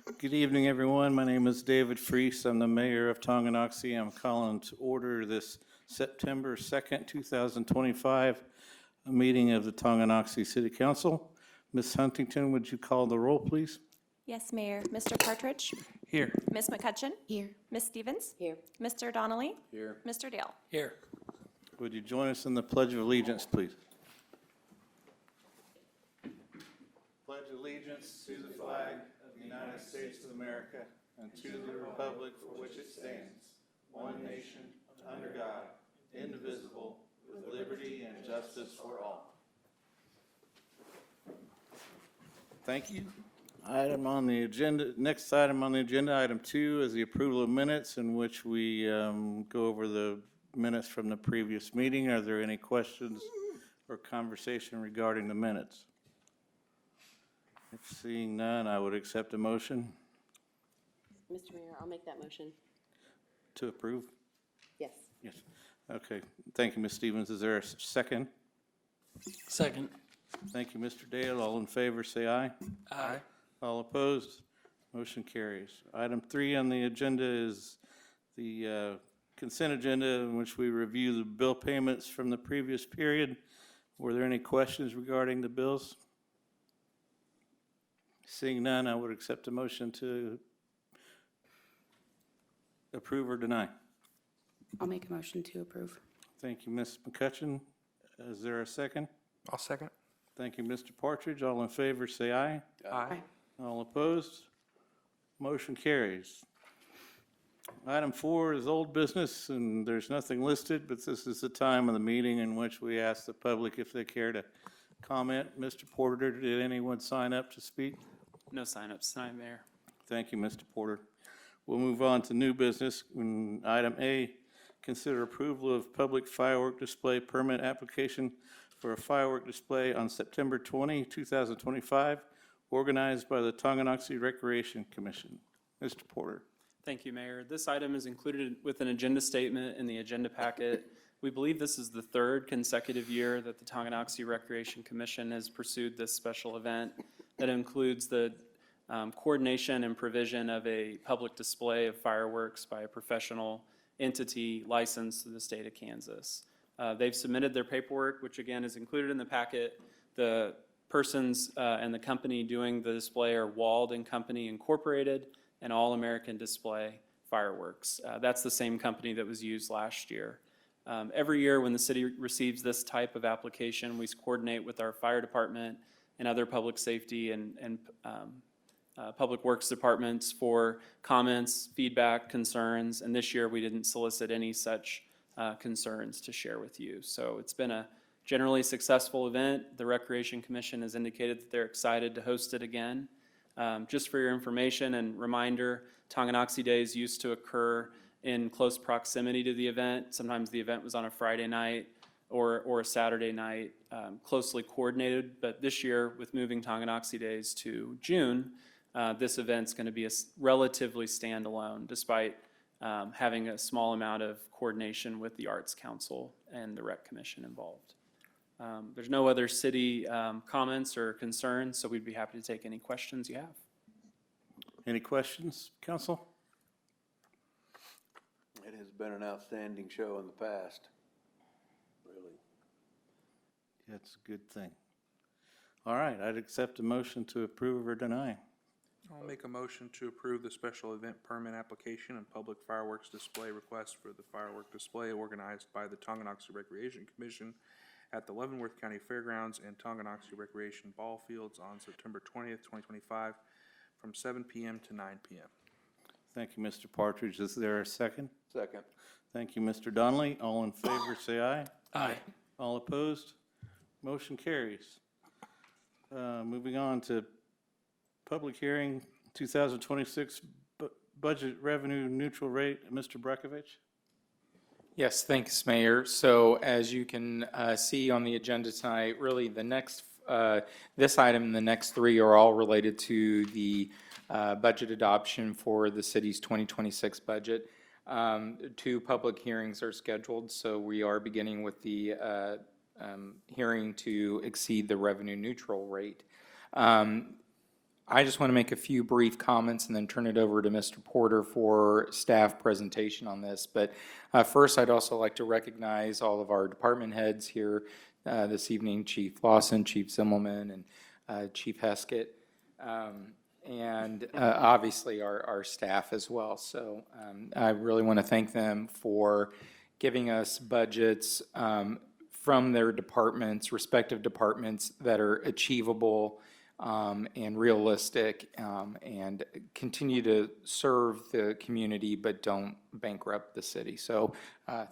Good evening, everyone. My name is David Freese. I'm the mayor of Tonganoxie. I'm calling to order this September 2nd, 2025 meeting of the Tonganoxie City Council. Ms. Huntington, would you call the roll, please? Yes, Mayor. Mr. Partridge? Here. Ms. McCutcheon? Here. Ms. Stevens? Here. Mr. Donnelly? Here. Mr. Dale? Here. Would you join us in the Pledge of Allegiance, please? Pledge allegiance to the flag of the United States of America and to the republic for which it stands, one nation, under God, indivisible, with liberty and justice for all. Thank you. Item on the agenda, next item on the agenda, item 2, is the approval of minutes in which we go over the minutes from the previous meeting. Are there any questions or conversation regarding the minutes? If seeing none, I would accept a motion Mr. Mayor, I'll make that motion. to approve. Yes. Yes. Okay. Thank you, Ms. Stevens. Is there a second? Second. Thank you, Mr. Dale. All in favor, say aye. Aye. All opposed? Motion carries. Item 3 on the agenda is the consent agenda in which we review the bill payments from the previous period. Were there any questions regarding the bills? Seeing none, I would accept a motion to approve or deny. I'll make a motion to approve. Thank you, Ms. McCutcheon. Is there a second? I'll second. Thank you, Mr. Partridge. All in favor, say aye. Aye. All opposed? Motion carries. Item 4 is old business, and there's nothing listed, but this is the time of the meeting in which we ask the public if they care to comment. Mr. Porter, did anyone sign up to speak? No signups tonight, Mayor. Thank you, Mr. Porter. We'll move on to new business. Item A, consider approval of public firework display permit application for a firework display on September 20, 2025, organized by the Tonganoxie Recreation Commission. Mr. Porter. Thank you, Mayor. This item is included with an agenda statement in the agenda packet. We believe this is the third consecutive year that the Tonganoxie Recreation Commission has pursued this special event that includes the coordination and provision of a public display of fireworks by a professional entity licensed to the state of Kansas. They've submitted their paperwork, which again is included in the packet. The persons and the company doing the display are Wald and Company Incorporated and All American Display Fireworks. That's the same company that was used last year. Every year when the city receives this type of application, we coordinate with our fire department and other public safety and public works departments for comments, feedback, concerns, and this year we didn't solicit any such concerns to share with you. So it's been a generally successful event. The Recreation Commission has indicated that they're excited to host it again. Just for your information and reminder, Tonganoxie Days used to occur in close proximity to the event. Sometimes the event was on a Friday night or a Saturday night, closely coordinated. But this year, with moving Tonganoxie Days to June, this event's going to be a relatively standalone, despite having a small amount of coordination with the Arts Council and the Rec Commission involved. There's no other city comments or concerns, so we'd be happy to take any questions you have. Any questions, council? It has been an outstanding show in the past, really. That's a good thing. All right, I'd accept a motion to approve or deny. I'll make a motion to approve the special event permit application and public fireworks display request for the firework display organized by the Tonganoxie Recreation Commission at the Leavenworth County Fairgrounds and Tonganoxie Recreation Ball Fields on September 20th, 2025 from 7 p.m. to 9 p.m. Thank you, Mr. Partridge. Is there a second? Second. Thank you, Mr. Donnelly. All in favor, say aye. Aye. All opposed? Motion carries. Moving on to public hearing, 2026 budget revenue neutral rate. Mr. Brekovich? Yes, thanks, Mayor. So as you can see on the agenda tonight, really the next, this item and the next three are all related to the budget adoption for the city's 2026 budget. 2 public hearings are scheduled, so we are beginning with the hearing to exceed the revenue neutral rate. I just want to make a few brief comments and then turn it over to Mr. Porter for staff presentation on this. But first, I'd also like to recognize all of our department heads here this evening, Chief Lawson, Chief Zimmelman, and Chief Heskett, and obviously our staff as well. So I really want to thank them for giving us budgets from their departments, respective departments, that are achievable and realistic, and continue to serve the community but don't bankrupt the city. So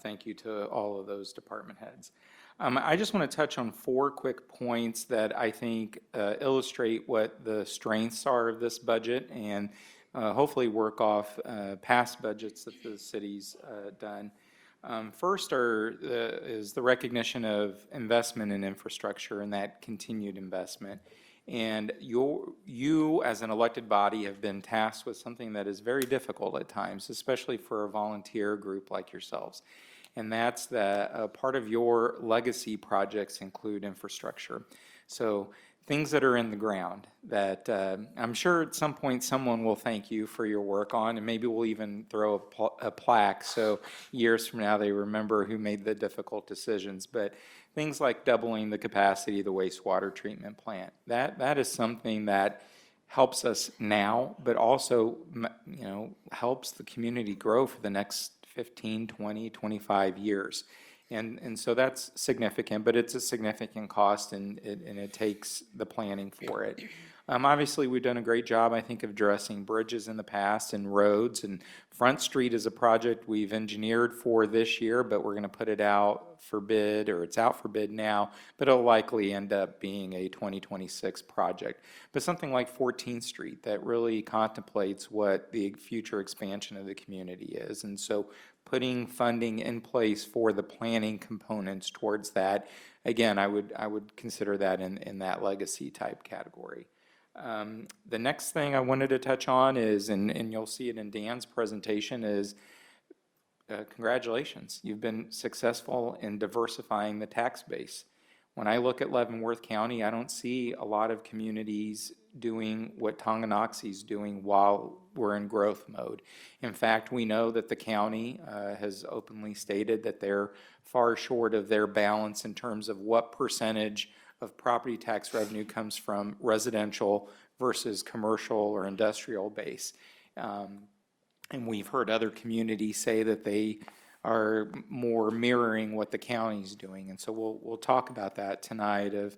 thank you to all of those department heads. I just want to touch on 4 quick points that I think illustrate what the strengths are of this budget, and hopefully work off past budgets that the city's done. First is the recognition of investment in infrastructure and that continued investment. And you, as an elected body, have been tasked with something that is very difficult at times, especially for a volunteer group like yourselves. And that's that part of your legacy projects include infrastructure. So things that are in the ground that I'm sure at some point someone will thank you for your work on, and maybe we'll even throw a plaque so years from now they remember who made the difficult decisions. But things like doubling the capacity of the wastewater treatment plant, that is something that helps us now, but also, you know, helps the community grow for the next 15, 20, 25 years. And so that's significant, but it's a significant cost, and it takes the planning for it. Obviously, we've done a great job, I think, of addressing bridges in the past and roads. And Front Street is a project we've engineered for this year, but we're going to put it out for bid, or it's out for bid now, but it'll likely end up being a 2026 project. But something like 14th Street that really contemplates what the future expansion of the community is. And so putting funding in place for the planning components towards that, again, I would consider that in that legacy type category. The next thing I wanted to touch on is, and you'll see it in Dan's presentation, is congratulations. You've been successful in diversifying the tax base. When I look at Leavenworth County, I don't see a lot of communities doing what Tonganoxie is doing while we're in growth mode. In fact, we know that the county has openly stated that they're far short of their balance in terms of what percentage of property tax revenue comes from residential versus commercial or industrial base. And we've heard other communities say that they are more mirroring what the county's doing. And so we'll talk about that tonight of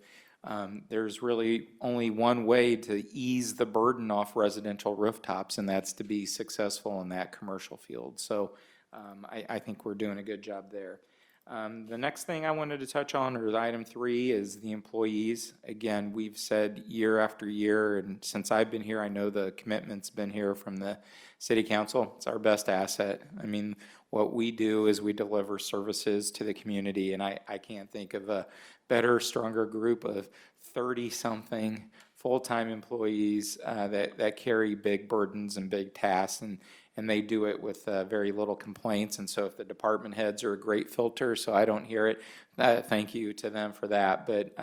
there's really only one way to ease the burden off residential rooftops, and that's to be successful in that commercial field. So I think we're doing a good job there. The next thing I wanted to touch on, or item 3, is the employees. Again, we've said year after year, and since I've been here, I know the commitment's been here from the city council. It's our best asset. I mean, what we do is we deliver services to the community, and I can't think of a better, stronger group of 30-something full-time employees that carry big burdens and big tasks, and they do it with very little complaints. And so if the department heads are a great filter, so I don't hear it, thank you to them for that. But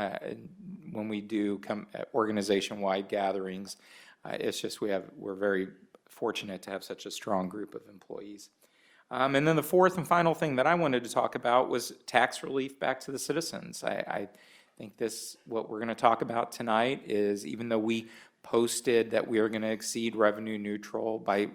when we do come at organization-wide gatherings, it's just we're very fortunate to have such a strong group of employees. And then the fourth and final thing that I wanted to talk about was tax relief back to the citizens. I think what we're going to talk about tonight is, even though we posted that we are going to exceed revenue neutral by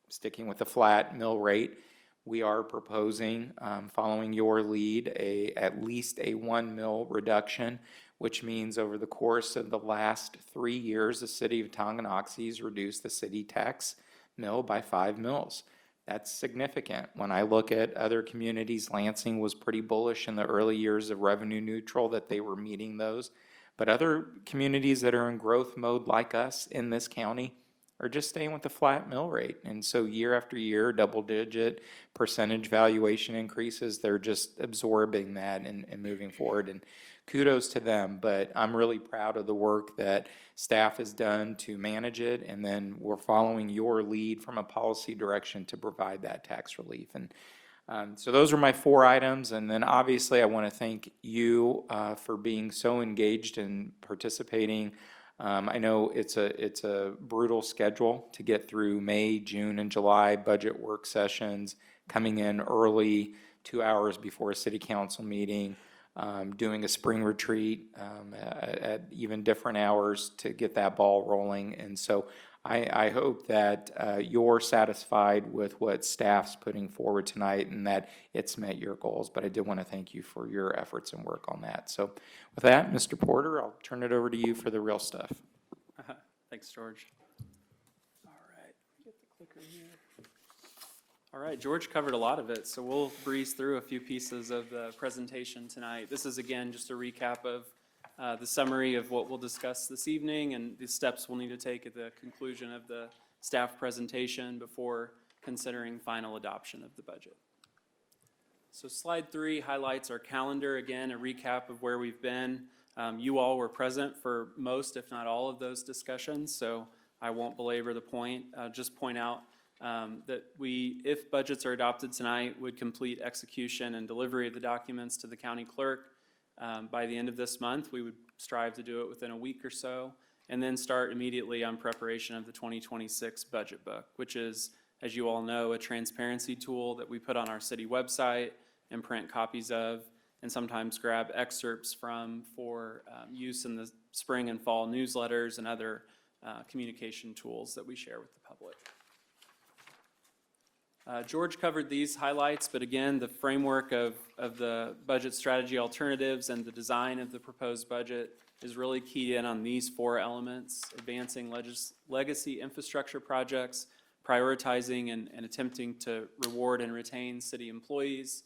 sticking with a flat mill rate, we are proposing, following your lead, at least a 1 mill reduction, which means over the course of the last 3 years, the city of Tonganoxie has reduced the city tax mill by 5 mills. That's significant. When I look at other communities, Lansing was pretty bullish in the early years of revenue neutral that they were meeting those. But other communities that are in growth mode like us in this county are just staying with the flat mill rate. And so year after year, double-digit percentage valuation increases, they're just absorbing that and moving forward. And kudos to them, but I'm really proud of the work that staff has done to manage it, and then we're following your lead from a policy direction to provide that tax relief. And so those are my 4 items, and then obviously I want to thank you for being so engaged and participating I know it's a brutal schedule to get through May, June, and July budget work sessions, coming in early, 2 hours before a city council meeting, doing a spring retreat at even different hours to get that ball rolling. And so I hope that you're satisfied with what staff's putting forward tonight and that it's met your goals. But I did want to thank you for your efforts and work on that. So with that, Mr. Porter, I'll turn it over to you for the real stuff. Thanks, George. All right, get the clicker here. All right, George covered a lot of it, so we'll breeze through a few pieces of the presentation tonight. This is, again, just a recap of the summary of what we'll discuss this evening and the steps we'll need to take at the conclusion of the staff presentation before considering final adoption of the budget. So slide 3 highlights our calendar. Again, a recap of where we've been. You all were present for most, if not all, of those discussions, so I won't belabor the point. Just point out that we, if budgets are adopted tonight, would complete execution and delivery of the documents to the county clerk by the end of this month. We would strive to do it within a week or so, and then start immediately on preparation of the 2026 budget book, which is, as you all know, a transparency tool that we put on our city website and print copies of, and sometimes grab excerpts from for use in the spring and fall newsletters and other communication tools that we share with the public. George covered these highlights, but again, the framework of the budget strategy alternatives and the design of the proposed budget is really keyed in on these 4 elements: advancing legacy infrastructure projects, prioritizing and attempting to reward and retain city employees,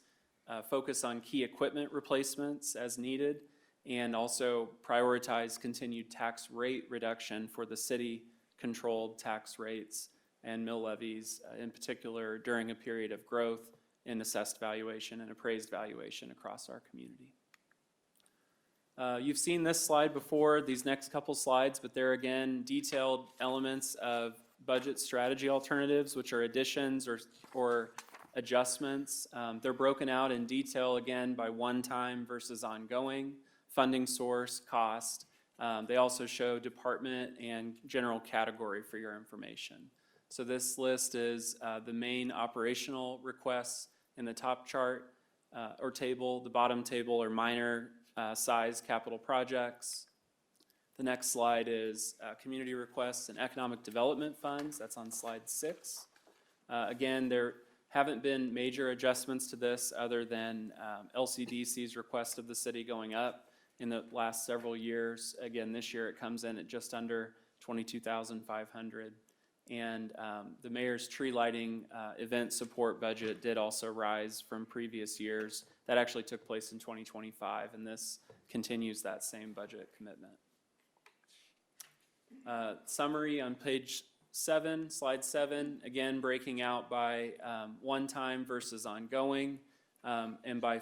focus on key equipment replacements as needed, and also prioritize continued tax rate reduction for the city-controlled tax rates and mill levies, in particular during a period of growth in assessed valuation and appraised valuation across our community. You've seen this slide before, these next couple slides, but they're again detailed elements of budget strategy alternatives, which are additions or adjustments. They're broken out in detail again by one-time versus ongoing, funding source, cost. They also show department and general category for your information. So this list is the main operational requests in the top chart or table. The bottom table are minor size capital projects. The next slide is community requests and economic development funds. That's on slide 6. Again, there haven't been major adjustments to this other than LCDC's request of the city going up in the last several years. Again, this year it comes in at just under $22,500. And the mayor's tree lighting event support budget did also rise from previous years. That actually took place in 2025, and this continues that same budget commitment. Summary on page 7, slide 7, again breaking out by one-time versus ongoing, and by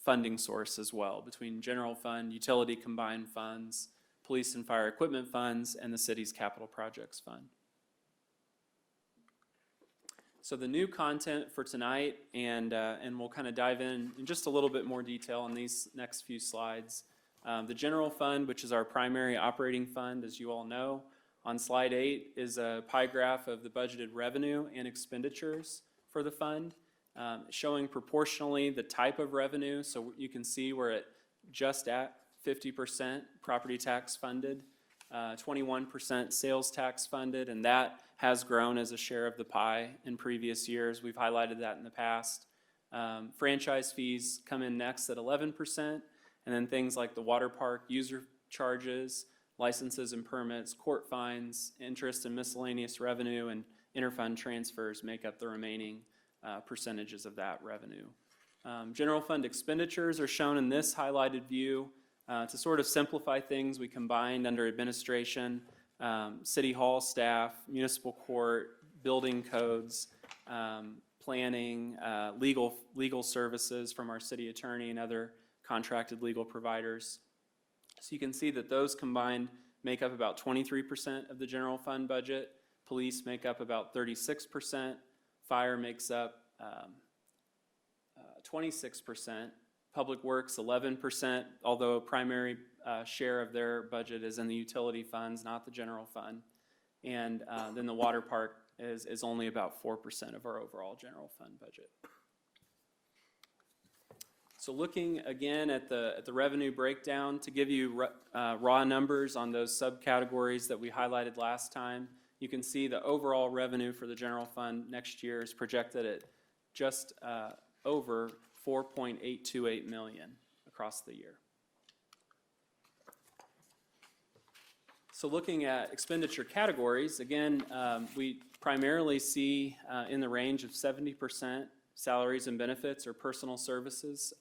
funding source as well, between general fund, utility combined funds, police and fire equipment funds, and the city's capital projects fund. So the new content for tonight, and we'll kind of dive in just a little bit more detail on these next few slides. The general fund, which is our primary operating fund, as you all know, on slide 8 is a pie graph of the budgeted revenue and expenditures for the fund, showing proportionally the type of revenue. So you can see we're at just at 50% property tax funded, 21% sales tax funded, and that has grown as a share of the pie in previous years. We've highlighted that in the past. Franchise fees come in next at 11%, and then things like the water park user charges, licenses and permits, court fines, interest and miscellaneous revenue, and interfund transfers make up the remaining percentages of that revenue. General fund expenditures are shown in this highlighted view. To sort of simplify things, we combined under administration, city hall staff, municipal court, building codes, planning, legal services from our city attorney and other contracted legal providers. So you can see that those combined make up about 23% of the general fund budget. Police make up about 36%. Fire makes up 26%. Public Works 11%, although primary share of their budget is in the utility funds, not the general fund. And then the water park is only about 4% of our overall general fund budget. So looking again at the revenue breakdown, to give you raw numbers on those subcategories that we highlighted last time, you can see the overall revenue for the general fund next year is projected at just over $4.828 million across the year. So looking at expenditure categories, again, we primarily see in the range of 70% salaries and benefits or personal services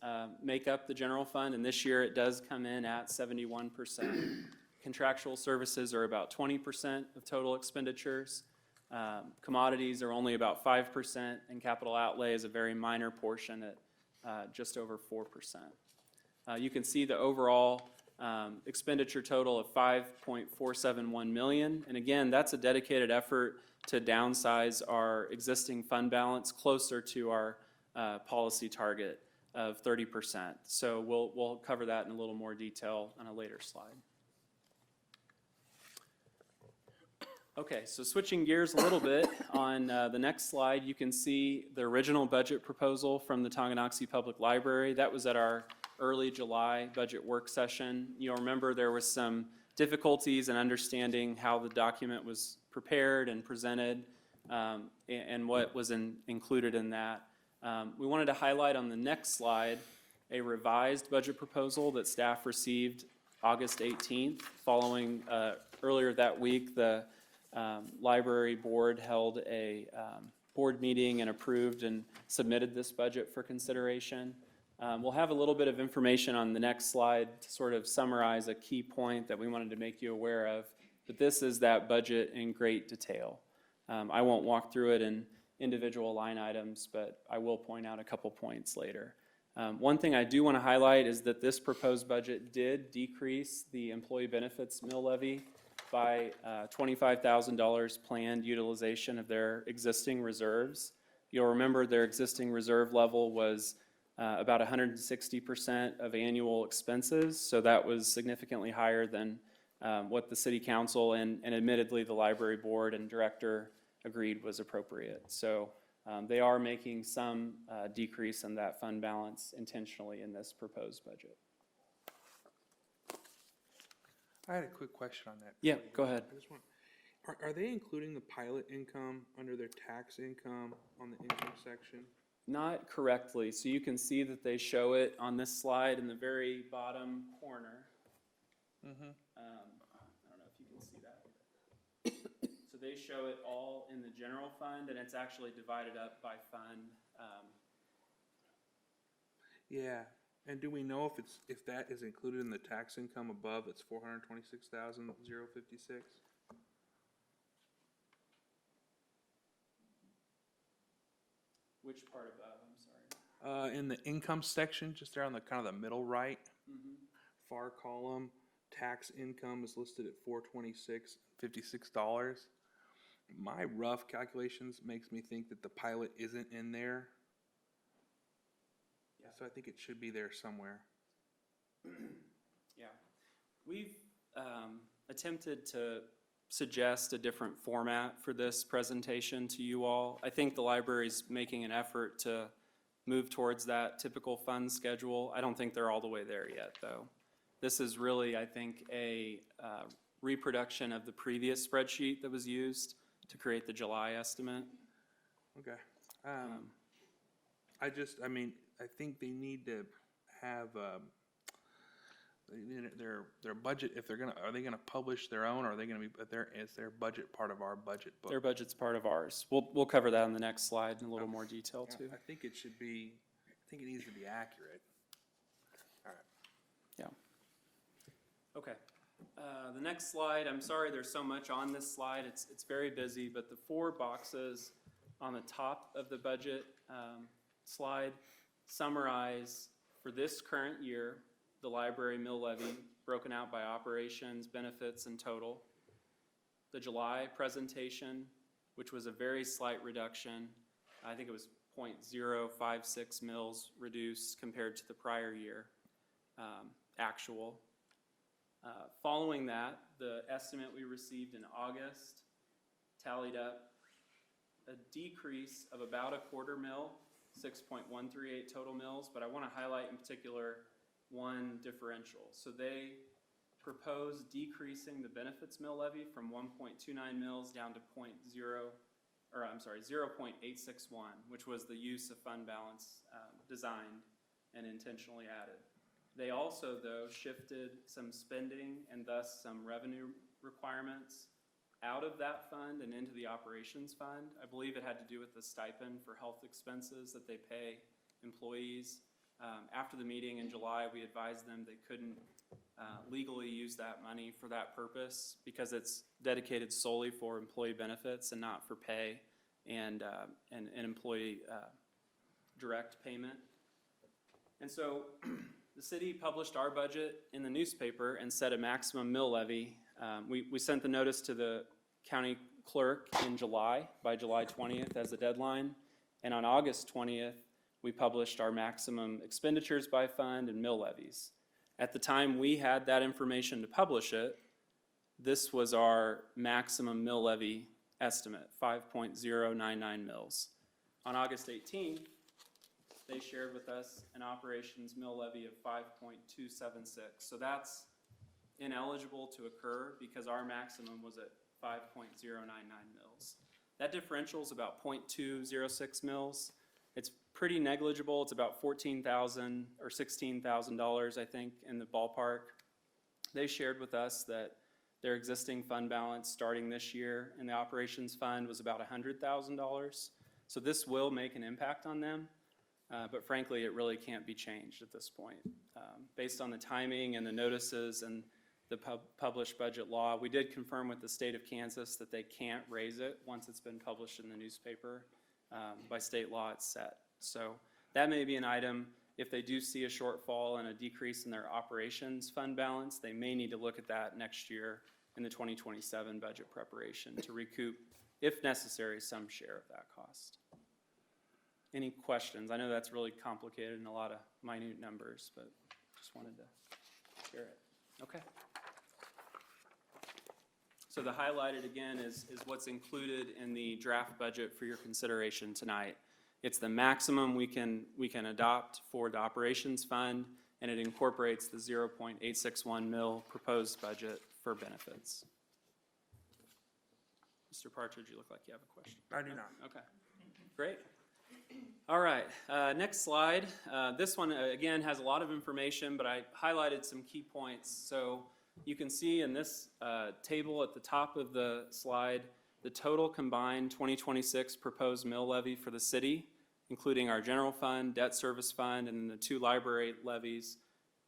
make up the general fund, and this year it does come in at 71%. Contractual services are about 20% of total expenditures. Commodities are only about 5%, and capital outlay is a very minor portion at just over 4%. You can see the overall expenditure total of $5.471 million, and again, that's a dedicated effort to downsize our existing fund balance closer to our policy target of 30%. So we'll cover that in a little more detail on a later slide. Okay, so switching gears a little bit, on the next slide, you can see the original budget proposal from the Tonganoxie Public Library. That was at our early July budget work session. You'll remember there was some difficulties in understanding how the document was prepared and presented and what was included in that. We wanted to highlight on the next slide a revised budget proposal that staff received August 18th. Following earlier that week, the library board held a board meeting and approved and submitted this budget for consideration. We'll have a little bit of information on the next slide to sort of summarize a key point that we wanted to make you aware of, but this is that budget in great detail. I won't walk through it in individual line items, but I will point out a couple points later. One thing I do want to highlight is that this proposed budget did decrease the employee benefits mill levy by $25,000 planned utilization of their existing reserves. You'll remember their existing reserve level was about 160% of annual expenses, so that was significantly higher than what the city council and admittedly the library board and director agreed was appropriate. So they are making some decrease in that fund balance intentionally in this proposed budget. I had a quick question on that. Yeah, go ahead. I just want, are they including the pilot income under their tax income on the income section? Not correctly, so you can see that they show it on this slide in the very bottom corner. I don't know if you can see that. So they show it all in the general fund, and it's actually divided up by fund. Yeah, and do we know if that is included in the tax income above? It's $426,056. Which part above, I'm sorry? In the income section, just there on the kind of the middle right, far column, tax income is listed at $426.56. My rough calculations makes me think that the pilot isn't in there. Yeah. So I think it should be there somewhere. Yeah. We've attempted to suggest a different format for this presentation to you all. I think the library's making an effort to move towards that typical fund schedule. I don't think they're all the way there yet, though. This is really, I think, a reproduction of the previous spreadsheet that was used to create the July estimate. Okay. I mean, I think they need to have their budget. If they're are they gonna publish their own, or are they gonna be? Is their budget part of our budget book? Their budget's part of ours. We'll cover that on the next slide in a little more detail too. I think it should be. I think it needs to be accurate. All right. Yeah. Okay. The next slide, I'm sorry there's so much on this slide. It's very busy, but the 4 boxes on the top of the budget slide summarize for this current year the library mill levy broken out by operations, benefits, and total. The July presentation, which was a very slight reduction. I think it was 0.056 mils reduced compared to the prior year actual. Following that, the estimate we received in August tallied up a decrease of about a quarter mil, 6.138 total mils, but I want to highlight in particular one differential. So they proposed decreasing the benefits mill levy from 1.29 mils down to 0.861, which was the use of fund balance designed and intentionally added. They also, though, shifted some spending and thus some revenue requirements out of that fund and into the operations fund. I believe it had to do with the stipend for health expenses that they pay employees. After the meeting in July, we advised them they couldn't legally use that money for that purpose because it's dedicated solely for employee benefits and not for pay and employee direct payment. And so the city published our budget in the newspaper and set a maximum mill levy. We sent the notice to the county clerk in July, by July 20th as the deadline. And on August 20th, we published our maximum expenditures by fund and mill levies. At the time we had that information to publish it, this was our maximum mill levy estimate, 5.099 mils. On August 18th, they shared with us an operations mill levy of 5.276. So that's ineligible to occur because our maximum was at 5.099 mils. That differential is about 0.206 mils. It's pretty negligible. It's about $14,000 or $16,000, I think, in the ballpark. They shared with us that their existing fund balance starting this year in the operations fund was about $100,000. So this will make an impact on them. But frankly, it really can't be changed at this point. Based on the timing and the notices and the published budget law, we did confirm with the state of Kansas that they can't raise it once it's been published in the newspaper. By state law, it's set. So that may be an item. If they do see a shortfall and a decrease in their operations fund balance, they may need to look at that next year in the 2027 budget preparation to recoup, if necessary, some share of that cost. Any questions? I know that's really complicated and a lot of minute numbers, but just wanted to share it. Okay. So the highlighted again is what's included in the draft budget for your consideration tonight. It's the maximum we can adopt for the operations fund, and it incorporates the 0.861 mil proposed budget for benefits. Mr. Partridge, you look like you have a question. I do not. Okay, great. All right, next slide. This one, again, has a lot of information, but I highlighted some key points. So you can see in this table at the top of the slide, the total combined 2026 proposed mill levy for the city, including our general fund, debt service fund, and the two library levies,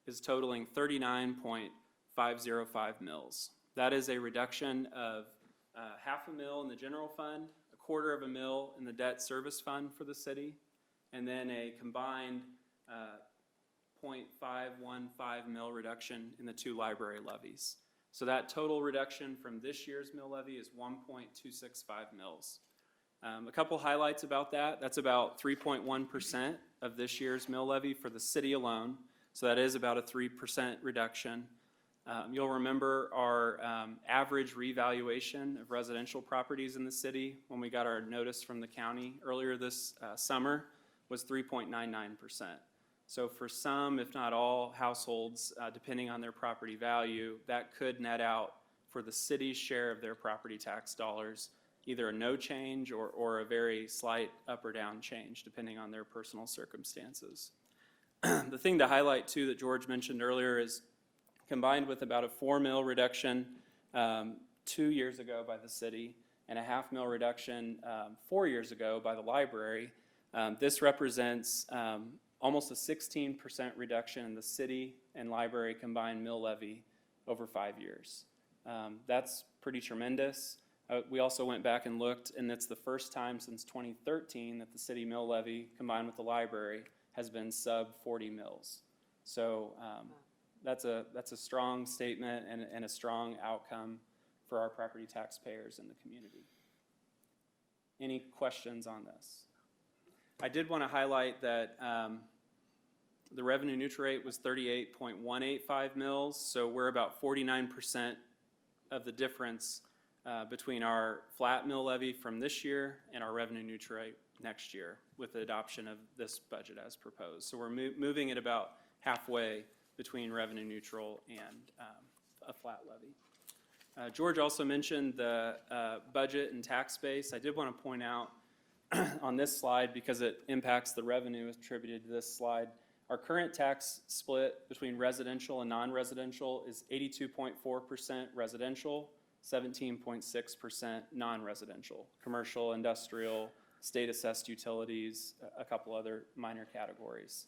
is totaling 39.505 mils. That is a reduction of half a mil in the general fund, a quarter of a mil in the debt service fund for the city, and then a combined 0.515 mil reduction in the two library levies. So that total reduction from this year's mill levy is 1.265 mils. A couple highlights about that. That's about 3.1% of this year's mill levy for the city alone. So that is about a 3% reduction. You'll remember our average revaluation of residential properties in the city when we got our notice from the county earlier this summer was 3.99%. So for some, if not all, households, depending on their property value, that could net out for the city's share of their property tax dollars, either a no change or a very slight up or down change, depending on their personal circumstances. The thing to highlight, too, that George mentioned earlier is combined with about a 4 mil reduction 2 years ago by the city and a half mil reduction 4 years ago by the library, this represents almost a 16% reduction in the city and library combined mill levy over 5 years. That's pretty tremendous. We also went back and looked, and it's the first time since 2013 that the city mill levy combined with the library has been sub 40 mils. So that's a strong statement and a strong outcome for our property taxpayers in the community. Any questions on this? I did want to highlight that The revenue neutral rate was 38.185 mils, so we're about 49% of the difference between our flat mill levy from this year and our revenue neutral rate next year with the adoption of this budget as proposed. So we're moving it about halfway between revenue neutral and a flat levy. George also mentioned the budget and tax base. I did want to point out on this slide, because it impacts the revenue attributed to this slide, our current tax split between residential and non-residential is 82.4% residential, 17.6% non-residential, commercial, industrial, state assessed utilities, a couple other minor categories.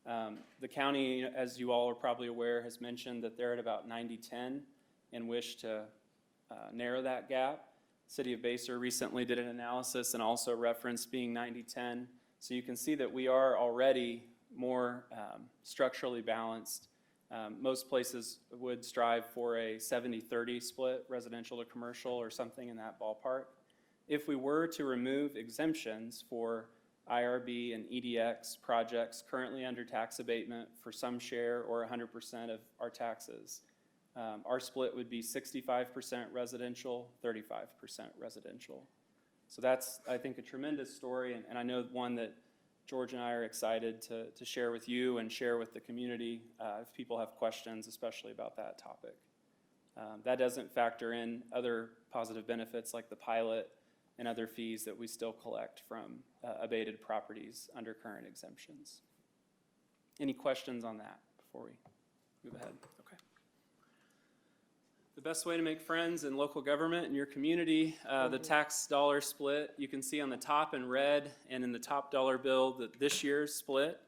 The county, as you all are probably aware, has mentioned that they're at about 90-10 and wish to narrow that gap. City of Basel recently did an analysis and also referenced being 90-10. So you can see that we are already more structurally balanced. Most places would strive for a 70-30 split, residential to commercial or something in that ballpark. If we were to remove exemptions for IRB and EDX projects currently under tax abatement for some share or 100% of our taxes, our split would be 65% residential, 35% residential. So that's, I think, a tremendous story, and I know one that George and I are excited to share with you and share with the community if people have questions, especially about that topic. That doesn't factor in other positive benefits like the pilot and other fees that we still collect from abated properties under current exemptions. Any questions on that before we move ahead? Okay. The best way to make friends in local government in your community, the tax dollar split, you can see on the top in red and in the top dollar bill that this year's split.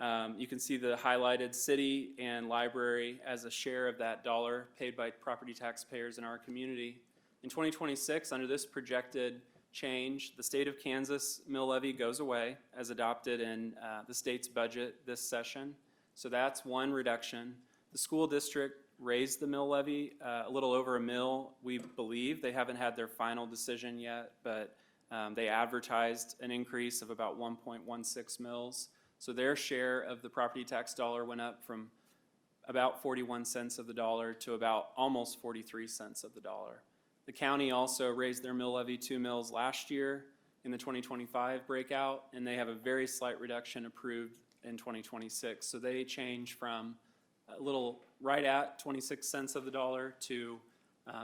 You can see the highlighted city and library as a share of that dollar paid by property taxpayers in our community. In 2026, under this projected change, the state of Kansas mill levy goes away as adopted in the state's budget this session. So that's one reduction. The school district raised the mill levy a little over $1 million, we believe. They haven't had their final decision yet, but they advertised an increase of about 1.16 mils. So their share of the property tax dollar went up from about 41 cents of the dollar to about almost 43 cents of the dollar. The county also raised their mill levy 2 mils last year in the 2025 breakout, and they have a very slight reduction approved in 2026. So they change from a little right at 26 cents of the dollar to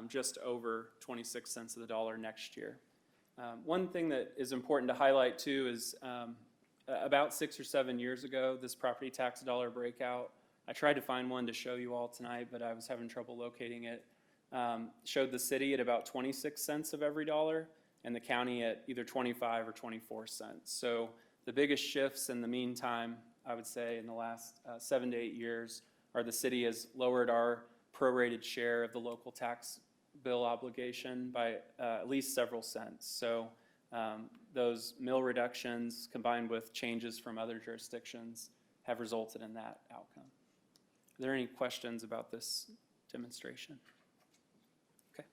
just over 26 cents of the dollar next year. One thing that is important to highlight too is about 6 or 7 years ago, this property tax dollar breakout, I tried to find one to show you all tonight, but I was having trouble locating it, showed the city at about 26 cents of every dollar and the county at either 25 or 24 cents. So the biggest shifts in the meantime, I would say in the last 7 to 8 years, or the city has lowered our prorated share of the local tax bill obligation by at least several cents. So those mill reductions combined with changes from other jurisdictions have resulted in that outcome. Are there any questions about this demonstration? Okay.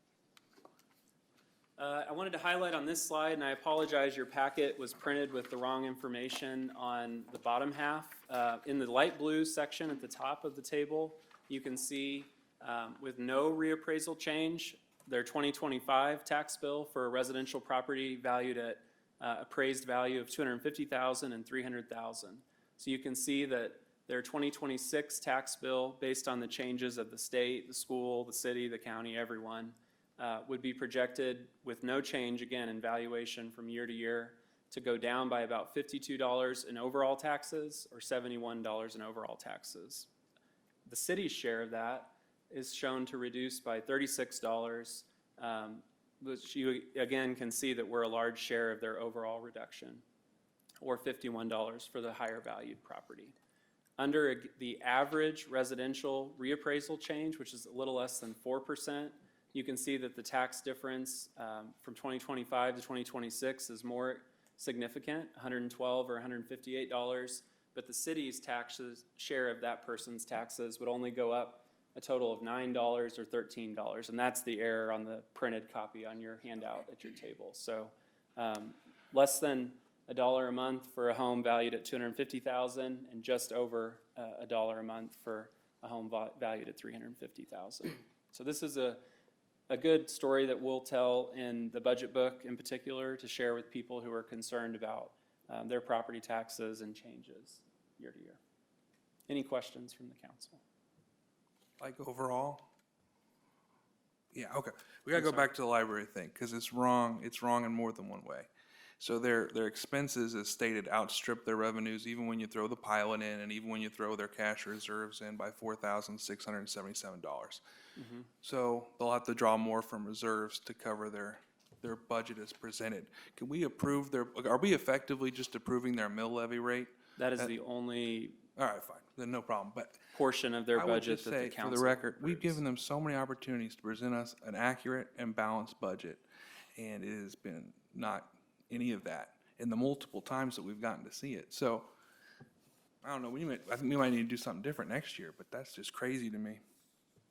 I wanted to highlight on this slide, and I apologize, your packet was printed with the wrong information on the bottom half. In the light blue section at the top of the table, you can see with no reappraisal change, their 2025 tax bill for a residential property valued at appraised value of $250,000 and $300,000. So you can see that their 2026 tax bill, based on the changes of the state, the school, the city, the county, everyone, would be projected with no change, again, in valuation from year to year, to go down by about $52 in overall taxes or $71 in overall taxes. The city's share of that is shown to reduce by $36, which you again can see that we're a large share of their overall reduction, or $51 for the higher valued property. Under the average residential reappraisal change, which is a little less than 4%, you can see that the tax difference from 2025 to 2026 is more significant, $112 or $158, but the city's taxes, share of that person's taxes would only go up a total of $9 or $13, and that's the error on the printed copy on your handout at your table. So less than $1 a month for a home valued at $250,000, and just over $1 a month for a home valued at $350,000. So this is a good story that we'll tell in the budget book in particular to share with people who are concerned about their property taxes and changes year to year. Any questions from the council? Like overall? Yeah, okay. We gotta go back to the library thing, because it's wrong in more than one way. So their expenses, as stated, outstrip their revenues even when you throw the pilot in and even when you throw their cash reserves in by $4,677. So they'll have to draw more from reserves to cover their budget as presented. Can we approve are we effectively just approving their mill levy rate? That is the only All right, fine, then no problem, but portion of their I would budget just that the say, council for the record, we've approves. given them so many opportunities to present us an accurate and balanced budget, and it has been not any of that in the multiple times that we've gotten to see it. So, I don't know, I think we might need to do something different next year, but that's just crazy to me.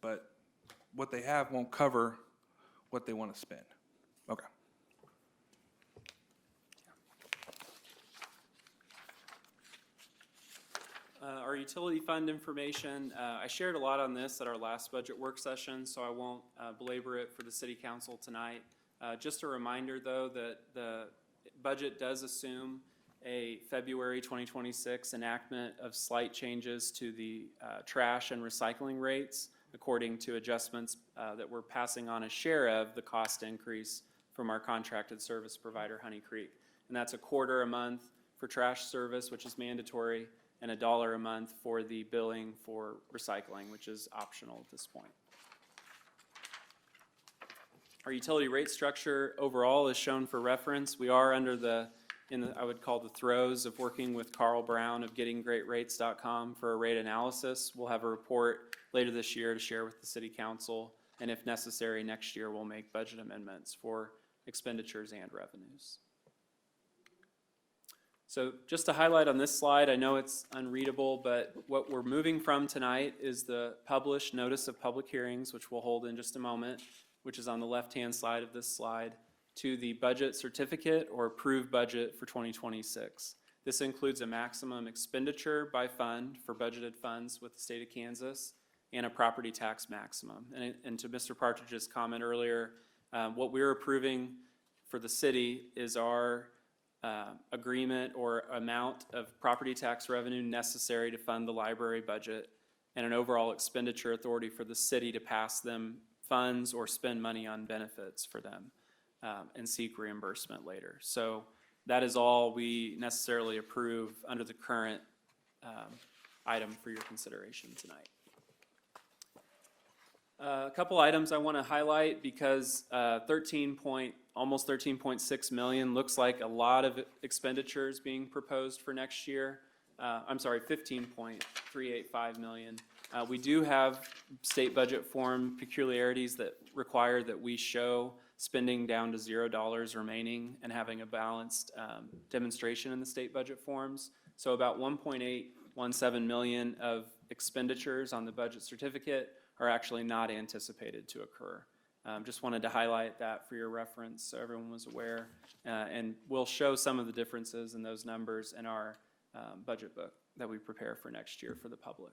But what they have won't cover what they want to spend. Okay. Our utility fund information, I shared a lot on this at our last budget work session, so I won't belabor it for the city council tonight. Just a reminder, though, that the budget does assume a February 2026 enactment of slight changes to the trash and recycling rates according to adjustments that we're passing on a share of the cost increase from our contracted service provider, Honey Creek. And that's $0.25 a month for trash service, which is mandatory, and $1 a month for the billing for recycling, which is optional at this point. Our utility rate structure overall is shown for reference. We are under I would call the throes of working with Carl Brown of gettinggreatrates.com for a rate analysis. We'll have a report later this year to share with the city council, and if necessary, next year we'll make budget amendments for expenditures and revenues. So just to highlight on this slide, I know it's unreadable, but what we're moving from tonight is the published notice of public hearings, which we'll hold in just a moment, which is on the left-hand side of this slide, to the budget certificate or approved budget for 2026. This includes a maximum expenditure by fund for budgeted funds with the state of Kansas and a property tax maximum. And to Mr. Partridge's comment earlier, what we're approving for the city is our agreement or amount of property tax revenue necessary to fund the library budget and an overall expenditure authority for the city to pass them funds or spend money on benefits for them and seek reimbursement later. So that is all we necessarily approve under the current item for your consideration tonight. A couple items I want to highlight because almost 13.6 million looks like a lot of expenditures being proposed for next year. I'm sorry, 15.385 million. We do have state budget form peculiarities that require that we show spending down to $0 remaining and having a balanced demonstration in the state budget forms. So about 1.817 million of expenditures on the budget certificate are actually not anticipated to occur. Just wanted to highlight that for your reference so everyone was aware. And we'll show some of the differences in those numbers in our budget book that we prepare for next year for the public.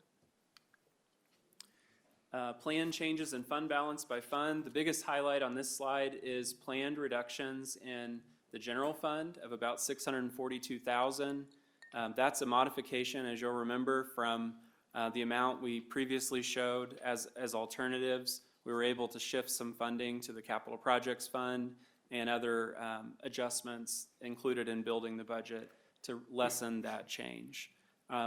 Plan changes in fund balance by fund. The biggest highlight on this slide is planned reductions in the general fund of about $642,000. That's a modification, as you'll remember, from the amount we previously showed as alternatives. We were able to shift some funding to the capital projects fund and other adjustments included in building the budget to lessen that change.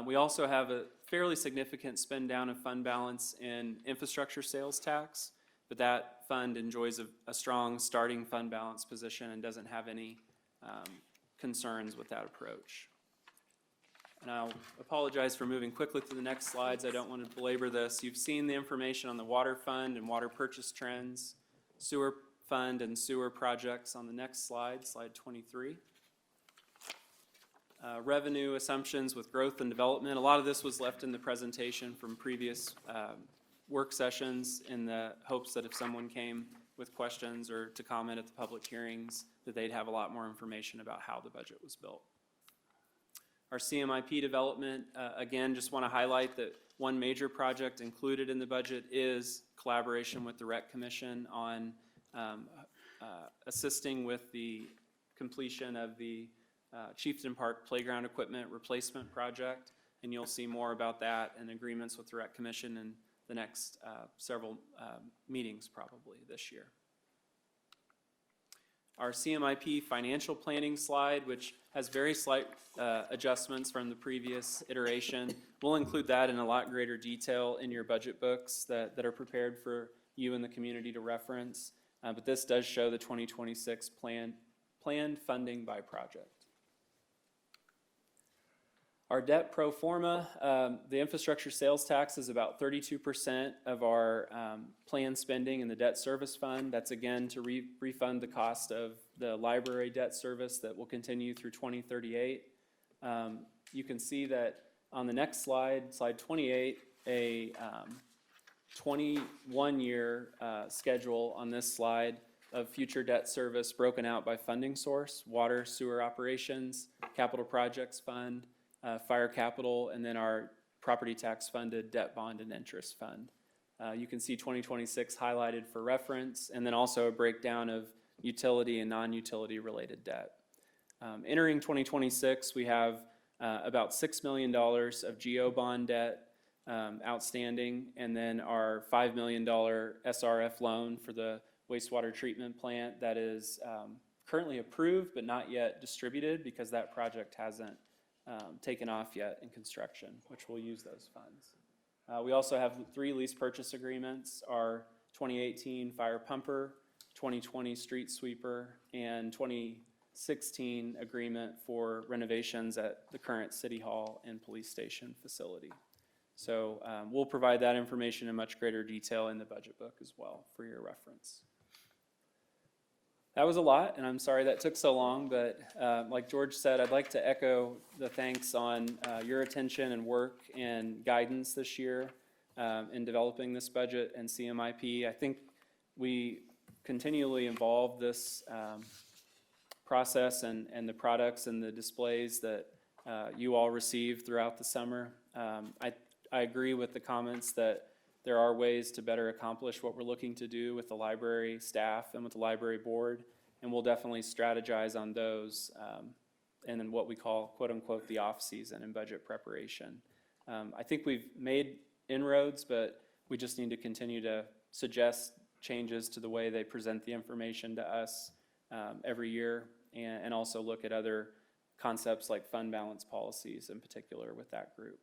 We also have a fairly significant spend down of fund balance in infrastructure sales tax, but that fund enjoys a strong starting fund balance position and doesn't have any concerns with that approach. And I'll apologize for moving quickly to the next slides. I don't want to belabor this. You've seen the information on the water fund and water purchase trends, sewer fund and sewer projects on the next slide, slide 23. Revenue assumptions with growth and development. A lot of this was left in the presentation from previous work sessions in the hopes that if someone came with questions or to comment at the public hearings, that they'd have a lot more information about how the budget was built. Our CMIP development, again, just want to highlight that one major project included in the budget is collaboration with the Rec Commission on assisting with the completion of the Chieftain Park Playground Equipment Replacement Project. And you'll see more about that and agreements with the Rec Commission in the next several meetings probably this year. Our CMIP financial planning slide, which has very slight adjustments from the previous iteration. We'll include that in a lot greater detail in your budget books that are prepared for you and the community to reference. But this does show the 2026 planned funding by project. Our debt pro forma, the infrastructure sales tax is about 32% of our planned spending in the debt service fund. That's again to refund the cost of the library debt service that will continue through 2038. You can see that on the next slide, slide 28, a 21-year schedule on this slide of future debt service broken out by funding source: water, sewer operations, capital projects fund, fire capital, and then our property tax funded debt bond and interest fund. You can see 2026 highlighted for reference, and then also a breakdown of utility and non-utility related debt. Entering 2026, we have about $6 million of GO bond debt outstanding, and then our $5 million SRF loan for the wastewater treatment plant that is currently approved but not yet distributed because that project hasn't taken off yet in construction, which will use those funds. We also have 3 lease purchase agreements: our 2018 fire pumper, 2020 street sweeper, and 2016 agreement for renovations at the current City Hall and Police Station facility. So we'll provide that information in much greater detail in the budget book as well for your reference. That was a lot, and I'm sorry that took so long, but like George said, I'd like to echo the thanks on your attention and work and guidance this year in developing this budget and CMIP. I think we continually evolve this process and the products and the displays that you all receive throughout the summer. I agree with the comments that there are ways to better accomplish what we're looking to do with the library staff and with the library board, and we'll definitely strategize on those and then what we call, quote unquote, the off season in budget preparation. I think we've made inroads, but we just need to continue to suggest changes to the way they present the information to us every year, and also look at other concepts like fund balance policies in particular with that group.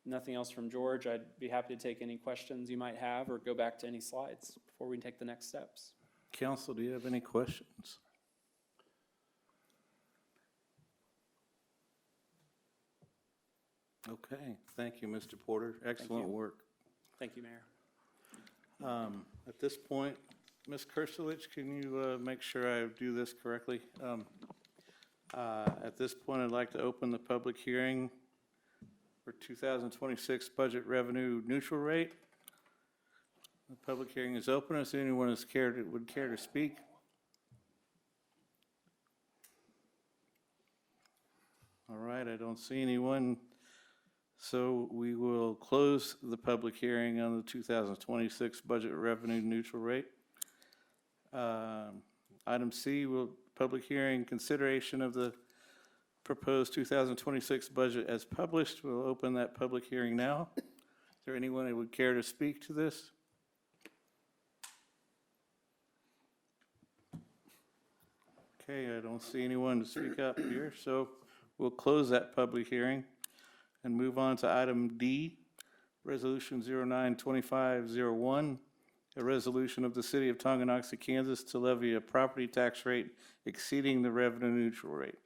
Nothing else from George. I'd be happy to take any questions you might have or go back to any slides before we take the next steps. Council, do you have any questions? Okay, thank you, Mr. Porter. Excellent work. Thank you, Mayor. At this point, Ms. Kerselich, can you make sure I do this correctly? At this point, I'd like to open the public hearing for 2026 budget revenue neutral rate. The public hearing is open. Is there anyone who would care to speak? All right, I don't see anyone. So we will close the public hearing on the 2026 budget revenue neutral rate. Item C, public hearing consideration of the proposed 2026 budget as published. We'll open that public hearing now. Is there anyone who would care to speak to this? Okay, I don't see anyone to speak up here, so we'll close that public hearing and move on to item D, Resolution 092501, a resolution of the City of Tonganoxie, Kansas to levy a property tax rate exceeding the revenue neutral rate.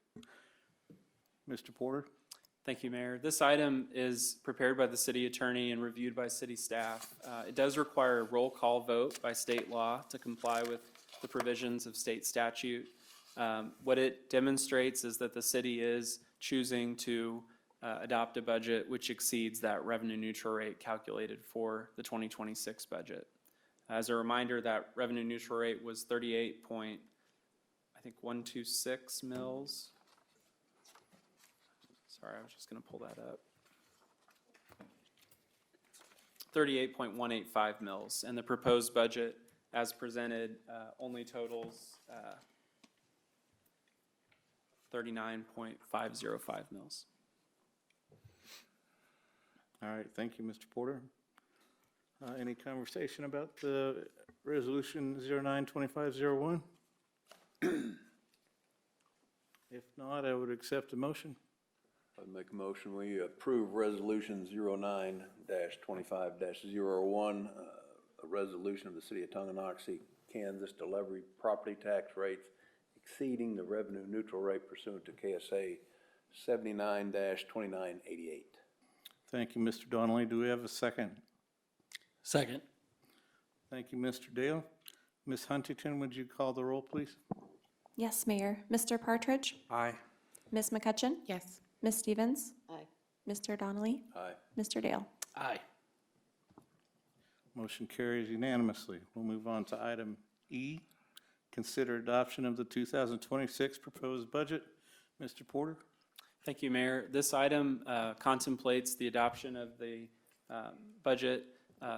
Mr. Porter? Thank you, Mayor. This item is prepared by the city attorney and reviewed by city staff. It does require a roll call vote by state law to comply with the provisions of state statute. What it demonstrates is that the city is choosing to adopt a budget which exceeds that revenue neutral rate calculated for the 2026 budget. As a reminder, that revenue neutral rate was 38.126 mils Sorry, I was just going to pull that up. 38.185 mils, and the proposed budget as presented only totals 39.505 mils. All right, thank you, Mr. Porter. Any conversation about the resolution 09-2501? If not, I would accept a motion. I'd make a motion, we approve resolution 09-25-01, a resolution of the city of Tonganoxie, Kansas to levy property tax rates exceeding the revenue neutral rate pursuant to KSA 79-2988. Thank you, Mr. Donnelly. Do we have a second? Second. Thank you, Mr. Dale. Ms. Huntington, would you call the roll, please? Yes, Mayor. Mr. Partridge? Aye. Ms. McCutcheon? Yes. Ms. Stevens? Aye. Mr. Donnelly? Aye. Mr. Dale? Aye. Motion carries unanimously. We'll move on to item E, consider adoption of the 2026 proposed budget. Mr. Porter? Thank you, Mayor. This item contemplates the adoption of the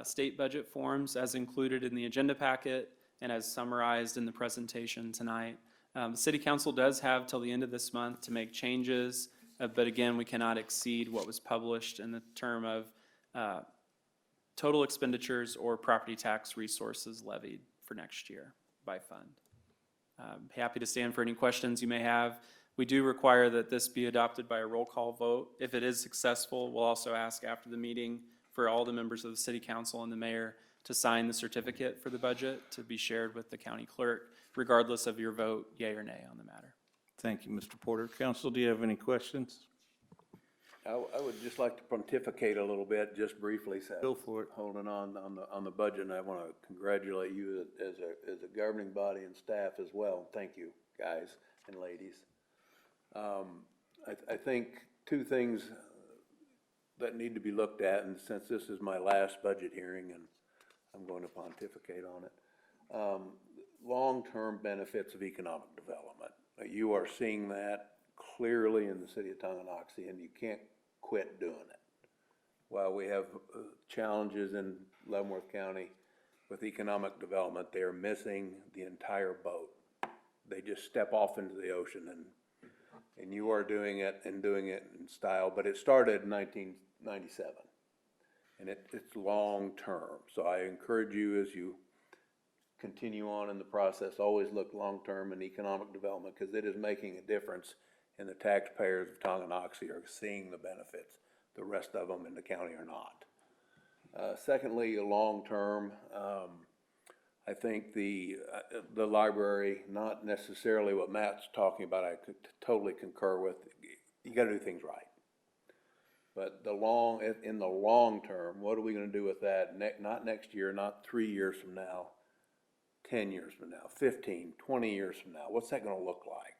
state budget forms as included in the agenda packet and as summarized in the presentation tonight. The City Council does have till the end of this month to make changes, but again, we cannot exceed what was published in the term of total expenditures or property tax resources levied for next year by fund. Happy to stand for any questions you may have. We do require that this be adopted by a roll call vote. If it is successful, we'll also ask after the meeting for all the members of the City Council and the mayor to sign the certificate for the budget to be shared with the county clerk, regardless of your vote, yea or nay on the matter. Thank you, Mr. Porter. Council, do you have any questions? I would just like to pontificate a little bit, just briefly, Seth. Go for it. Holding on the budget, and I want to congratulate you as a governing body and staff as well. Thank you, guys and ladies. I think two things that need to be looked at, and since this is my last budget hearing, and I'm going to pontificate on it, long-term benefits of economic development. You are seeing that clearly in the city of Tonganoxie, and you can't quit doing it. While we have challenges in Leavenworth County with economic development, they are missing the entire boat. They just step off into the ocean, and you are doing it and doing it in style, but it started in 1997, and it's long-term. So I encourage you, as you continue on in the process, always look long-term in economic development, because it is making a difference, and the taxpayers of Tonganoxie are seeing the benefits. The rest of them in the county are not. Secondly, long-term, I think the library, not necessarily what Matt's talking about, I could totally concur with. You gotta do things right. But in the long term, what are we gonna do with that? Not next year, not 3 years from now, 10 years from now, 15, 20 years from now? What's that gonna look like?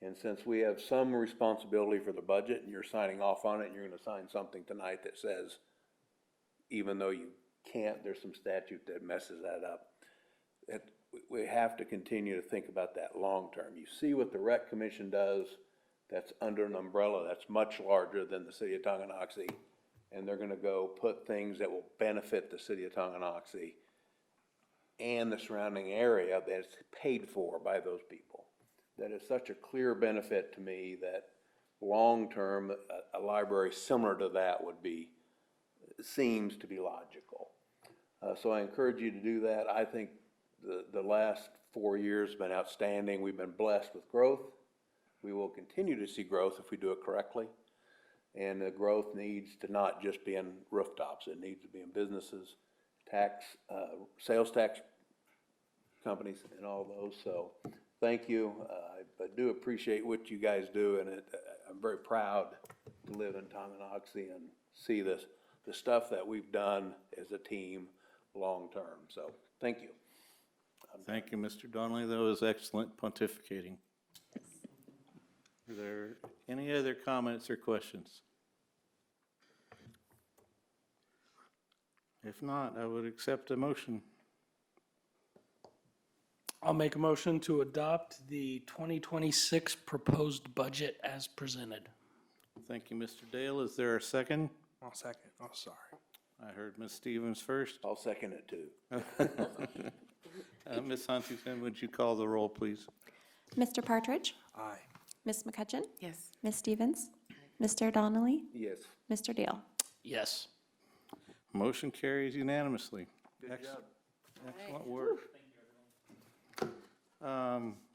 And since we have some responsibility for the budget, and you're signing off on it, and you're gonna sign something tonight that says, even though you can't, there's some statute that messes that up. We have to continue to think about that long term. You see what the Rec Commission does, that's under an umbrella that's much larger than the city of Tonganoxie, and they're gonna go put things that will benefit the city of Tonganoxie and the surrounding area that's paid for by those people. That is such a clear benefit to me that long-term, a library similar to that seems to be logical. So I encourage you to do that. I think the last 4 years have been outstanding. We've been blessed with growth. We will continue to see growth if we do it correctly. And the growth needs to not just be in rooftops. It needs to be in businesses, sales tax companies, and all those. So thank you. I do appreciate what you guys do, and I'm very proud to live in Tonganoxie and see the stuff that we've done as a team long-term. So thank you. Thank you, Mr. Donnelly. That was excellent pontificating. Are there any other comments or questions? If not, I would accept a motion. I'll make a motion to adopt the 2026 proposed budget as presented. Thank you, Mr. Dale. Is there a second? I'll second. Oh, sorry. I heard Ms. Stevens first. I'll second it too. Ms. Huntington, would you call the roll, please? Mr. Partridge? Aye. Ms. McCutcheon? Yes. Ms. Stevens? Mr. Donnelly? Yes. Mr. Dale? Yes. Motion carries unanimously. Excellent work.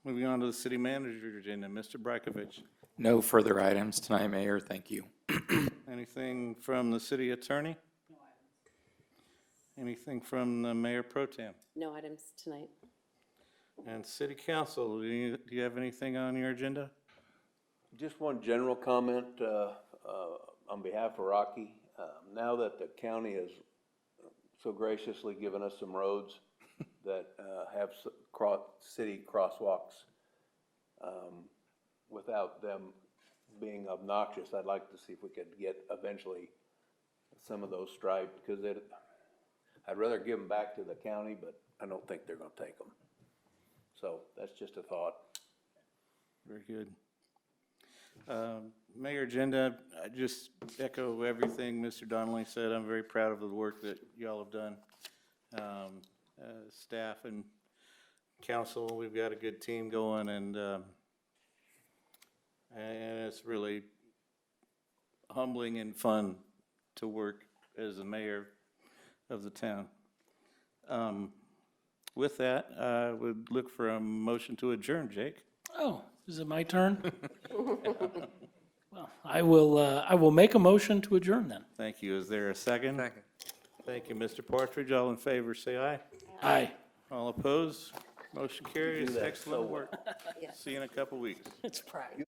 Moving on to the city manager agenda, Mr. Brajkovic. No further items tonight, Mayor. Thank you. Anything from the city attorney? Anything from the mayor pro tem? No items tonight. And city council, do you have anything on your agenda? Just one general comment on behalf of Rocky. Now that the county has so graciously given us some roads that have city crosswalks without them being obnoxious, I'd like to see if we could get eventually some of those striped, because I'd rather give them back to the county, but I don't think they're gonna take them. So that's just a thought. Very good. Mayor agenda, I just echo everything Mr. Donnelly said. I'm very proud of the work that y'all have done. Staff and council, we've got a good team going, and it's really humbling and fun to work as the mayor of the town. With that, I would look for a motion to adjourn, Jake. Oh, is it my turn? Well, I will make a motion to adjourn then. Thank you. Is there a second? Second. Thank you, Mr. Partridge. All in favor, say aye. Aye. All opposed? Motion carries. that so Excellent well. work. See you in a couple weeks. It's practice.